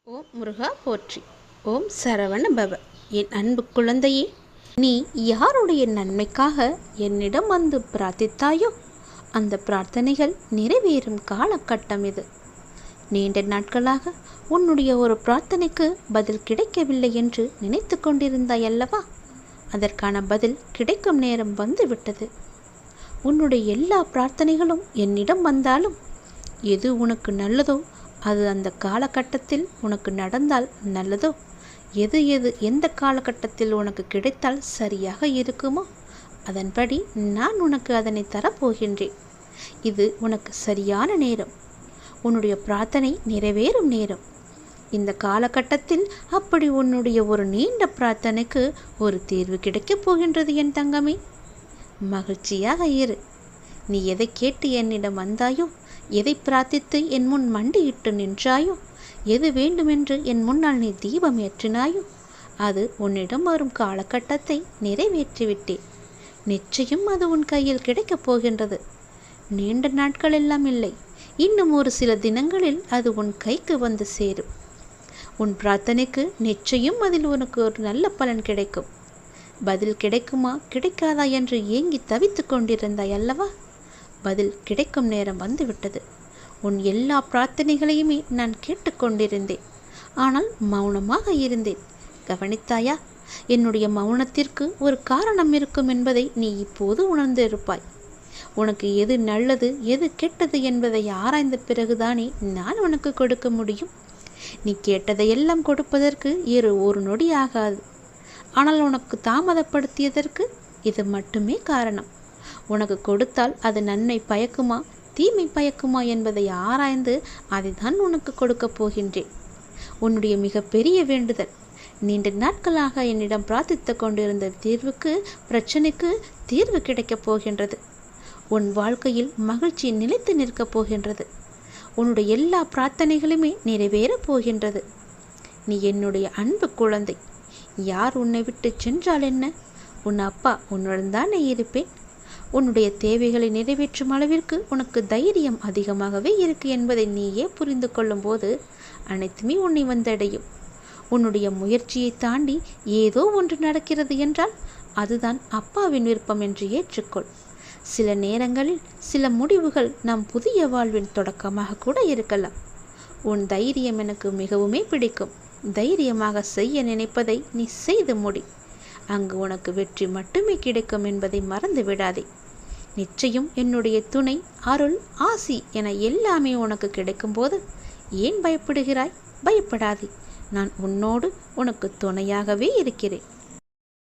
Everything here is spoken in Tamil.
ஓம் முருகா போற்றி. ஓம் சரவண பவ. என் அன்பு குழந்தையே, நீ யாருடைய நன்மைக்காக என்னிடம் வந்து பிரார்த்தித்தாயோ அந்த பிரார்த்தனைகள் நிறைவேறும் காலகட்டம் இது. நீண்ட நாட்களாக உன்னுடைய ஒரு பிரார்த்தனைக்கு பதில் கிடைக்கவில்லை என்று நினைத்து கொண்டிருந்தாய் அல்லவா? அதற்கான பதில் கிடைக்கும் நேரம் வந்துவிட்டது. உன்னுடைய எல்லா பிரார்த்தனைகளும் என்னிடம் வந்தாலும் எது உனக்கு நல்லதோ அது அந்த காலகட்டத்தில் உனக்கு நடந்தால் நல்லதோ, எது எந்த காலகட்டத்தில் உனக்கு கிடைத்தால் சரியாக இருக்குமோ அதன்படி நான் உனக்கு அதனை தரப்போகின்றேன். இது உனக்கு சரியான நேரம், உன்னுடைய பிரார்த்தனை நிறைவேறும் நேரம். இந்த காலகட்டத்தில் அப்படி உன்னுடைய ஒரு நீண்ட பிரார்த்தனைக்கு ஒரு தீர்வு கிடைக்கப் போகின்றது என் தங்கமே. மகிழ்ச்சியாக இரு. நீ எதை கேட்டு என்னிடம் வந்தாயோ, எதை பிரார்த்தித்து என் முன் மண்டியிட்டு நின்றாயோ, எது வேண்டுமென்று என் முன்னால் நீ தீபம் ஏற்றினாயோ அது உன்னிடம் வரும் காலகட்டத்தை நிறைவேற்றிவிட்டேன். நிச்சயம் அது உன் கையில் கிடைக்கப் போகின்றது. நீண்ட நாட்கள் எல்லாம் இல்லை, இன்னும் ஒரு சில தினங்களில் அது உன் கைக்கு வந்து சேரும். உன் பிரார்த்தனைக்கு நிச்சயம் அதில் உனக்கு ஒரு நல்ல பலன் கிடைக்கும். பதில் கிடைக்குமா கிடைக்காதா என்று ஏங்கி தவித்து கொண்டிருந்தாய் அல்லவா? பதில் கிடைக்கும் நேரம் வந்துவிட்டது. உன் எல்லா பிரார்த்தனைகளையுமே நான் கேட்டுக்கொண்டிருந்தேன், ஆனால் மௌனமாக இருந்தேன். கவனித்தாயா? என்னுடைய மௌனத்திற்கு ஒரு காரணம் இருக்கும் என்பதை நீ இப்போது உணர்ந்து இருப்பாய். உனக்கு எது நல்லது எது கெட்டது என்பதை ஆராய்ந்த பிறகுதானே நான் உனக்கு கொடுக்க முடியும். நீ கேட்டதையெல்லாம் கொடுப்பதற்கு ஒரு நொடி ஆகாது. ஆனால் உனக்கு தாமதப்படுத்தியதற்கு இது மட்டுமே காரணம். உனக்கு கொடுத்தால் அது நன்மை பயக்குமா தீமை பயக்குமா என்பதை ஆராய்ந்து அதை தான் உனக்கு கொடுக்கப் போகின்றேன். உன்னுடைய மிகப்பெரிய வேண்டுதல், நீண்ட நாட்களாக என்னிடம் பிரார்த்தித்து கொண்டிருந்த பிரச்சனைக்கு தீர்வு கிடைக்கப் போகின்றது. உன் வாழ்க்கையில் மகிழ்ச்சி நிலைத்து நிற்கப் போகின்றது. உன்னுடைய எல்லா பிரார்த்தனைகளுமே நிறைவேறப் போகின்றது. நீ என்னுடைய அன்பு குழந்தை. யார் உன்னை விட்டு சென்றால் என்ன? உன் அப்பா உன்னுடன் தானே இருப்பேன். உன்னுடைய தேவைகளை நிறைவேற்றும் அளவிற்கு உனக்கு தைரியம் அதிகமாகவே இருக்கு என்பதை நீயே புரிந்து கொள்ளும் போது அனைத்துமே உன்னை வந்தடையும். உன்னுடைய முயற்சியை தாண்டி ஏதோ ஒன்று நடக்கிறது என்றால் அதுதான் அப்பாவின் விருப்பம் என்று ஏற்றுக்கொள். சில நேரங்களில் சில முடிவுகள் நம் புதிய வாழ்வின் தொடக்கமாக கூட இருக்கலாம். உன் தைரியம் எனக்கு மிகவுமே பிடிக்கும். தைரியமாக செய்ய நினைப்பதை நீ செய்து முடி. அங்கு உனக்கு வெற்றி மட்டுமே கிடைக்கும் என்பதை மறந்து விடாதே. நிச்சயம் என்னுடைய துணை, அருள், ஆசி என எல்லாமே உனக்கு கிடைக்கும்போது ஏன் பயப்படுகிறாய்? பயப்படாதே. நான் உன்னோடு உனக்கு துணையாகவே இருக்கிறேன்.